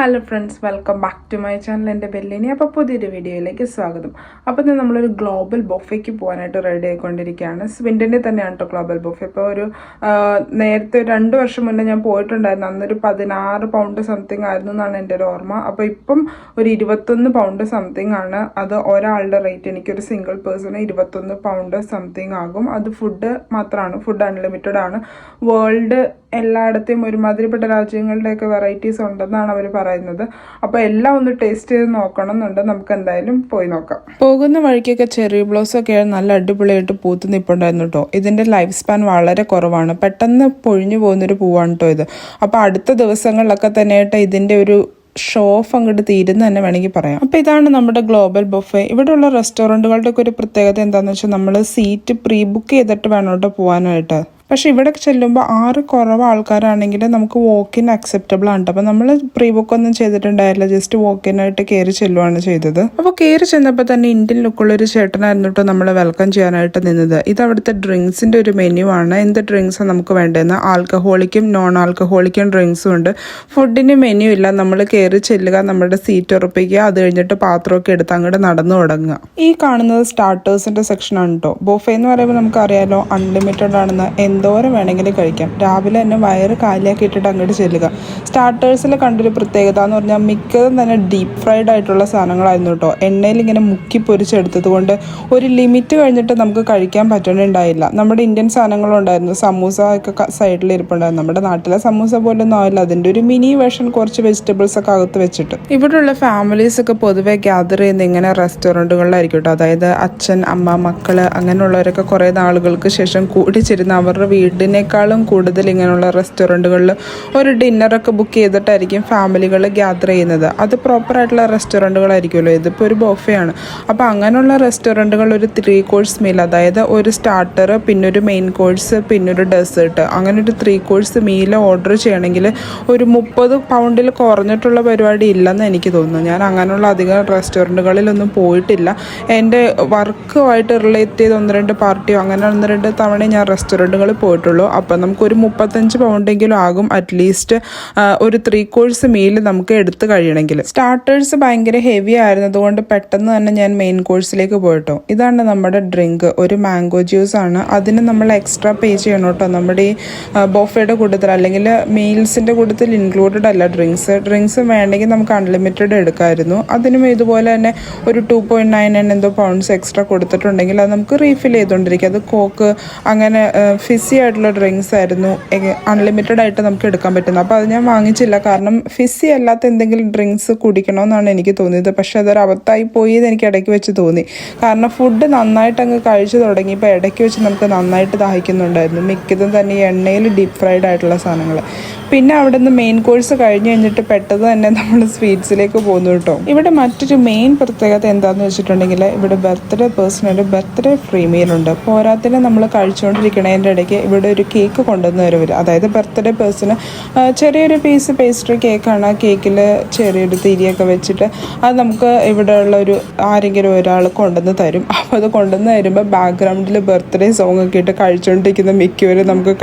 Hello friends, welcome back to my channel. എൻ്റെ ബെല്ലിനി. അപ്പോൾ പുതിയൊരു വീഡിയോയിലേക്ക് സ്വാഗതം. അപ്പോൾ ഇന്ന് നമ്മളൊരു ഗ്ലോബൽ ബൊഫയ്ക്ക് പോകാനായിട്ട് റെഡി ആയിക്കൊണ്ടിരിക്കുകയാണ്. സ്വിൻഡനിൽ തന്നെയാണ് കേട്ടോ ഗ്ലോബൽ ബൊഫെ. ഇപ്പോൾ നേരത്തെ 2 വർഷം മുന്നേ ഞാൻ പോയിട്ടുണ്ടായിരുന്നു. അന്നൊരു 16 പൗണ്ട് സംതിങ് ആയിരുന്നു എന്നാണ് എൻ്റെ ഒരു ഓർമ്മ. അപ്പോൾ ഇപ്പം ഒരു 21 പൗണ്ട് സംതിങ് ആണ്. അത് ഒരാളുടെ റേറ്റ്. എനിക്കൊരു സിംഗിൾ പേഴ്സണ് 21 പൗണ്ട് സംതിങ് ആകും. അത് ഫുഡ് മാത്രമാണ്, ഫുഡ് അൺലിമിറ്റഡ് ആണ്. വേൾഡ് എല്ലായിടത്തെയും ഒരുമാതിരിപ്പെട്ട രാജ്യങ്ങളുടെയൊക്കെ വെറൈറ്റീസ് ഉണ്ടെന്നാണ് അവർ പറയുന്നത്. അപ്പോൾ എല്ലാം ഒന്ന് ടേസ്റ്റ് ചെയ്ത് നോക്കണം എന്നുണ്ട്. നമുക്ക് എന്തായാലും പോയി നോക്കാം. പോകുന്ന വഴിക്കൊക്കെ ചെറി ബ്ലോസം ഒക്കെ നല്ല അടിപൊളിയായിട്ട് പൂത്ത് നിൽപ്പുണ്ടായിരുന്നു കേട്ടോ. ഇതിൻ്റെ ലൈഫ് സ്പാൻ വളരെ കുറവാണ്, പെട്ടെന്ന് പൊഴിഞ്ഞു പോകുന്നൊരു പൂവാണ് കേട്ടോ ഇത്. അപ്പോൾ അടുത്ത ദിവസങ്ങളിലൊക്കെ തന്നെയായിട്ട് ഇതിൻ്റെ ഒരു ഷോ ഓഫ് അങ്ങോട്ട് തീരുന്ന തന്നെ വേണമെങ്കിൽ പറയാം. അപ്പോൾ ഇതാണ് നമ്മുടെ ഗ്ലോബൽ ബൊഫെ. ഇവിടെയുള്ള റെസ്റ്റോറൻറ്റുകളുടെ ഒക്കെ ഒരു പ്രത്യേകത എന്താണെന്ന് വെച്ചാൽ നമ്മൾ സീറ്റ് പ്രീ ബുക്ക് ചെയ്തിട്ട് വേണം കേട്ടോ പോകാനായിട്ട്. പക്ഷെ ഇവിടെ ചെല്ലുമ്പോൾ 6 കുറവ് ആൾക്കാരാണെങ്കിൽ നമുക്ക് വോക്കിൻ അക്സെപ്റ്റബിൾ ആണ്. അപ്പോൾ നമ്മൾ പ്രീ ബുക്ക് ഒന്നും ചെയ്തിട്ടുണ്ടായില്ല, ജസ്റ്റ് വോക്കിനായിട്ട് കയറി ചെല്ലുവാണ് ചെയ്തത്. അപ്പോൾ കയറി ചെന്നപ്പോൾ തന്നെ ഇന്ത്യൻ ലുക്കുള്ളൊരു ചേട്ടനായിരുന്നു കേട്ടോ നമ്മളെ വെൽക്കം ചെയ്യാനായിട്ട് നിന്നത്. ഇത് അവിടുത്തെ ഡ്രിങ്ക്സിൻ്റെ ഒരു മെനു ആണ്. എന്ത് ഡ്രിങ്ക്സാണ് നമുക്ക് വേണ്ടതെന്ന്. ആൽക്കഹോളിക്കും നോൺ ആൽക്കഹോളിക്കും ഡ്രിങ്ക്സും ഉണ്ട്. ഫുഡിന് മെനു ഇല്ല. നമ്മൾ കയറി ചെല്ലുക, നമ്മുടെ സീറ്റ് ഉറപ്പിക്കുക, അത് കഴിഞ്ഞിട്ട് പാത്രമൊക്കെ എടുത്ത് അങ്ങോട്ട് നടന്നു തുടങ്ങുക. ഈ കാണുന്നത് സ്റ്റാർട്ടേഴ്സിൻ്റെ സെക്ഷനാണ് കേട്ടോ. ബൊഫെ എന്ന് പറയുമ്പോൾ നമുക്കറിയാലോ അൺലിമിറ്റഡ് ആണെന്ന്. എന്തോരം വേണമെങ്കിലും കഴിക്കാം. രാവിലെ തന്നെ വയറ് കാലിയാക്കിയിട്ടിട്ട് അങ്ങോട്ട് ചെല്ലുക. സ്റ്റാർട്ടേഴ്സിൽ കണ്ടൊരു പ്രത്യേകത എന്ന് പറഞ്ഞാൽ മിക്കതും തന്നെ ഡീപ്പ് ഫ്രൈഡ് ആയിട്ടുള്ള സാധനങ്ങളായിരുന്നു കേട്ടോ. എണ്ണയിൽ ഇങ്ങനെ മുക്കി പൊരിച്ചെടുത്തത് കൊണ്ട് ഒരു ലിമിറ്റ് കഴിഞ്ഞിട്ട് നമുക്ക് കഴിക്കാൻ പറ്റണുണ്ടായില്ല. നമ്മുടെ ഇന്ത്യൻ സാധനങ്ങളുണ്ടായിരുന്നു. സമൂസ ഒക്കെ സൈഡിൽ ഇരിപ്പുണ്ടായിരുന്നു. നമ്മുടെ നാട്ടിലെ സമൂസ പോലൊന്നും ആവില്ല, അതിൻ്റെ ഒരു മിനി വേർഷൻ, കുറച്ച് വെജിറ്റബിൾസ് ഒക്കെ അകത്ത് വെച്ചിട്ട്. ഇവിടെയുള്ള ഫാമിലീസ് ഒക്കെ പൊതുവെ ഗ്യാദർ ചെയ്യുന്ന ഇങ്ങനെ റെസ്റ്റോറൻറ്റുകളിലായിരിക്കും കേട്ടോ. അതായത് അച്ഛൻ, അമ്മ, മക്കള് അങ്ങനെയുള്ളവരൊക്കെ കുറേ നാളുകൾക്ക് ശേഷം കൂടിച്ചിരുന്ന അവരുടെ വീടിനേക്കാളും കൂടുതൽ ഇങ്ങനെയുള്ള റെസ്റ്റോറൻറ്റുകളിൽ ഒരു ഡിന്നറൊക്കെ ബുക്ക് ചെയ്തിട്ടായിരിക്കും ഫാമിലികൾ ഗ്യാദർ ചെയ്യുന്നത്. അത് പ്രോപ്പറായിട്ടുള്ള റെസ്റ്റോറൻറ്റുകളായിരിക്കുമല്ലോ. ഇതിപ്പോൾ ഒരു ബൊഫയാണ്. അപ്പോൾ അങ്ങനെയുള്ള റെസ്റ്റോറൻറ്റുകൾ ഒരു 3 കോഴ്സ് മീൽ, അതായത് ഒരു സ്റ്റാർട്ടർ, പിന്നെ ഒരു മെയിൻ കോഴ്സ്, പിന്നെ ഒരു ഡെസേർട്ട്, അങ്ങനെ ഒരു 3 കോഴ്സ് മീൽ ഓർഡർ ചെയ്യണമെങ്കിൽ ഒരു 30 പൗണ്ടിൽ കുറഞ്ഞിട്ടുള്ള പരിപാടി ഇല്ലെന്ന് എനിക്ക് തോന്നുന്നു. ഞാൻ അങ്ങനെയുള്ള അധികം റെസ്റ്റോറൻറ്റുകളിലൊന്നും പോയിട്ടില്ല. എൻ്റെ വർക്കുമായിട്ട് റിലേറ്റ് ചെയ്ത് 1-2 പാർട്ടിയോ അങ്ങനെ 1-2 തവണ ഞാൻ റെസ്റ്റോറൻറ്റുകളിൽ പോയിട്ടുള്ളൂ. അപ്പം നമുക്കൊരു 35 പൗണ്ടെങ്കിലും ആകും അറ്റ്ലീസ്റ്റ് ഒരു 3 കോഴ്സ് മീൽ നമുക്ക് എടുത്ത് കഴിയണമെങ്കിൽ. സ്റ്റാർട്ടേഴ്സ് ഭയങ്കര ഹെവി ആയിരുന്നതുകൊണ്ട് പെട്ടെന്ന് തന്നെ ഞാൻ മെയിൻ കോഴ്സിലേക്ക് പോയിട്ടോ. ഇതാണ് നമ്മുടെ ഡ്രിങ്ക്, ഒരു മാംഗോ ജ്യൂസ് ആണ്. അതിന് നമ്മൾ എക്സ്ട്രാ പേ ചെയ്യണം കേട്ടോ. നമ്മുടെ ഈ ബൊഫയുടെ കൂട്ടത്തിൽ അല്ലെങ്കിൽ മീൽസിൻ്റെ കൂട്ടത്തിൽ ഇൻക്ലൂഡഡ് അല്ല ഡ്രിങ്ക്സ് വേണമെങ്കിൽ നമുക്ക് അൺലിമിറ്റഡ് എടുക്കാമായിരുന്നു. അതിനും ഇതുപോലെ തന്നെ ഒരു 2.99 എന്തോ പൗണ്ട്സ് എക്സ്ട്രാ കൊടുത്തിട്ടുണ്ടെങ്കിൽ അത് നമുക്ക് റീഫിൽ ചെയ്തുകൊണ്ടിരിക്കും. അത് കോക്ക് അങ്ങനെ ഫിസി ആയിട്ടുള്ള ഡ്രിങ്ക്സ് ആയിരുന്നു അൺലിമിറ്റഡ് ആയിട്ട് നമുക്ക് എടുക്കാൻ പറ്റുന്നത്. അപ്പോൾ അത് ഞാൻ വാങ്ങിച്ചില്ല, കാരണം ഫിസി അല്ലാത്ത എന്തെങ്കിലും ഡ്രിങ്ക്സ് കുടിക്കണമെന്നാണ് എനിക്ക് തോന്നിയത്. പക്ഷേ അതൊരു അബദ്ധമായി പോയി എന്ന് എനിക്ക് ഇടയ്ക്ക് വെച്ച് തോന്നി. കാരണം ഫുഡ് നന്നായിട്ട് അങ്ങ് കഴിച്ചു തുടങ്ങിയപ്പോൾ ഇടയ്ക്ക് വെച്ച് നമുക്ക് നന്നായിട്ട് ദാഹിക്കുന്നുണ്ടായിരുന്നു. മിക്കതും തന്നെ ഈ എണ്ണയിൽ ഡീപ്പ് ഫ്രൈഡ് ആയിട്ടുള്ള സാധനങ്ങൾ. പിന്നെ അവിടെ നിന്ന് മെയിൻ കോഴ്സ് കഴിഞ്ഞ് കഴിഞ്ഞിട്ട് പെട്ടെന്ന് തന്നെ നമ്മൾ സ്വീറ്റ്സിലേക്ക് പോകുന്നു കേട്ടോ. ഇവിടെ മറ്റൊരു മെയിൻ പ്രത്യേകത എന്താണെന്ന് വെച്ചിട്ടുണ്ടെങ്കിൽ ഇവിടെ ബർത്ത്ഡേ പേഴ്സണൊരു ബർത്ത്ഡേ ഫ്രീ മീലുണ്ട്. പോരാത്തിന് നമ്മൾ കഴിച്ചുകൊണ്ടിരിക്കണതിൻ്റെ ഇടയ്ക്ക് ഇവിടെ ഒരു കേക്ക് കൊണ്ടുവന്ന് തരും. അതായത് ബർത്ത്ഡേ പേഴ്സണ് ചെറിയൊരു പീസ് പേസ്ട്രി കേക്കാണ്. ആ കേക്കിൽ ചെറിയൊരു തിരിയൊക്കെ വെച്ചിട്ട് അത് നമുക്ക് ഇവിടെയുള്ള ആരെങ്കിലും ഒരാൾ കൊണ്ടുവന്ന് തരും. അപ്പോൾ അത് കൊണ്ടുവന്ന് തരുമ്പോൾ ബാക്ക്ഗ്രൗണ്ടിൽ ബർത്ത്ഡേ സോങ് ഒക്കെ ഇട്ട് കഴിച്ചുകൊണ്ടിരിക്കുന്ന മിക്കവരും നമുക്ക്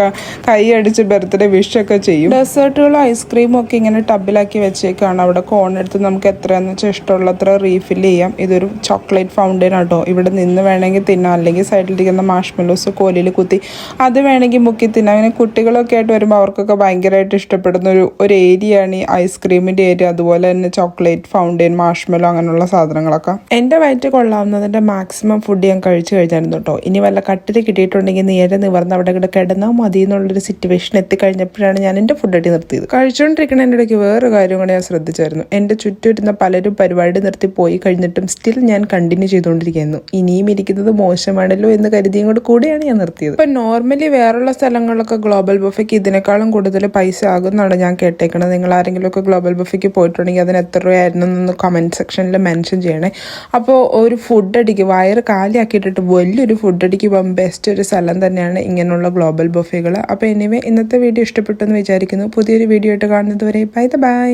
കൈ അടിച്ച് ബർത്ത്ഡേ വിഷൊക്കെ ചെയ്യും. ഡെസേർട്ടുകളും ഐസ്ക്രീമും ഒക്കെ ഇങ്ങനെ ടബിലാക്കി വെച്ചേക്കാണ്. അവിടെ കോണെടുത്ത് നമുക്ക് എത്രയാണെന്ന് വെച്ചാൽ ഇഷ്ടമുള്ളത്ര റീഫിൽ ചെയ്യാം. ഇതൊരു ചോക്ലേറ്റ് ഫൗണ്ടൻ ആട്ടോ. ഇവിടെ നിന്ന് വേണമെങ്കിൽ തിന്നാം, അല്ലെങ്കിൽ സൈഡിലിരിക്കുന്ന മാഷ്മെലോസ് കോലിൽ കുത്തി അത് വേണമെങ്കിൽ മുക്കി തിന്നാം. അങ്ങനെ കുട്ടികളൊക്കെ ആയിട്ട് വരുമ്പോൾ അവർക്കൊക്കെ ഭയങ്കരമായിട്ട് ഇഷ്ടപ്പെടുന്ന ഒരു ഏരിയയാണ് ഈ ഐസ്ക്രീമിൻ്റെ ഏരിയ. അതുപോലെ തന്നെ ചോക്ലേറ്റ് ഫൗണ്ടൻ, മാഷ്മെലോ അങ്ങനെയുള്ള സാധനങ്ങളൊക്കെ. എൻ്റെ വയറ്റ് കൊള്ളാവുന്നതിൻ്റെ മാക്സിമം ഫുഡ് ഞാൻ കഴിച്ചു കഴിഞ്ഞായിരുന്നു കേട്ടോ. ഇനി വല്ല കട്ടിൽ കിട്ടിയിട്ടുണ്ടെങ്കിൽ നേരെ നിവർന്ന് അവിടെ കിടന്നാൽ മതി എന്നുള്ളൊരു സിറ്റുവേഷൻ എത്തിക്കഴിഞ്ഞപ്പോഴാണ് ഞാൻ എൻ്റെ ഫുഡ് അടി നിർത്തിയത്. കഴിച്ചുകൊണ്ടിരിക്കുന്നതിൻ്റെ ഇടയ്ക്ക് വേറെ കാര്യം കൂടെ ഞാൻ ശ്രദ്ധിച്ചായിരുന്നു. എൻ്റെ ചുറ്റും ഇരുന്ന പലരും പരിപാടി നിർത്തി പോയി കഴിഞ്ഞിട്ടും സ്റ്റിൽ ഞാൻ കണ്ടിന്യൂ ചെയ്തുകൊണ്ടിരിക്കുന്നു. ഇനിയും ഇരിക്കുന്നത് മോശമാണല്ലോ എന്ന് കരുതിയും കൂടിയാണ് ഞാൻ നിർത്തിയത്. ഇപ്പം നോർമലി വേറുള്ള സ്ഥലങ്ങളിലൊക്കെ ഗ്ലോബൽ ബൊഫയ്ക്ക് ഇതിനേക്കാളും കൂടുതൽ പൈസ ആകുമെന്നാണ് ഞാൻ കേട്ടേക്കണത്. നിങ്ങൾ ആരെങ്കിലും ഒക്കെ ഗ്ലോബൽ ബൊഫയ്ക്ക് പോയിട്ടുണ്ടെങ്കിൽ അതിന് എത്ര രൂപയായിരുന്നു എന്ന് കമൻറ്റ് സെക്ഷനിൽ മെൻഷൻ ചെയ്യണേ. അപ്പോൾ ഒരു ഫുഡ് അടിക്ക് വയറ് കാലിയാക്കിയിട്ടിട്ട് വലിയൊരു ഫുഡ് അടിക്ക് പോകാൻ ബെസ്റ്റ് ഒരു സ്ഥലം തന്നെയാണ് ഇങ്ങനെയുള്ള ഗ്ലോബൽ ബൊഫകൾ. അപ്പോൾ എനിവേ ഇന്നത്തെ വീഡിയോ ഇഷ്ടപ്പെട്ടെന്ന് വിചാരിക്കുന്നു. പുതിയൊരു വീഡിയോ ആയിട്ട് കാണുന്നത് വരെ ബൈ.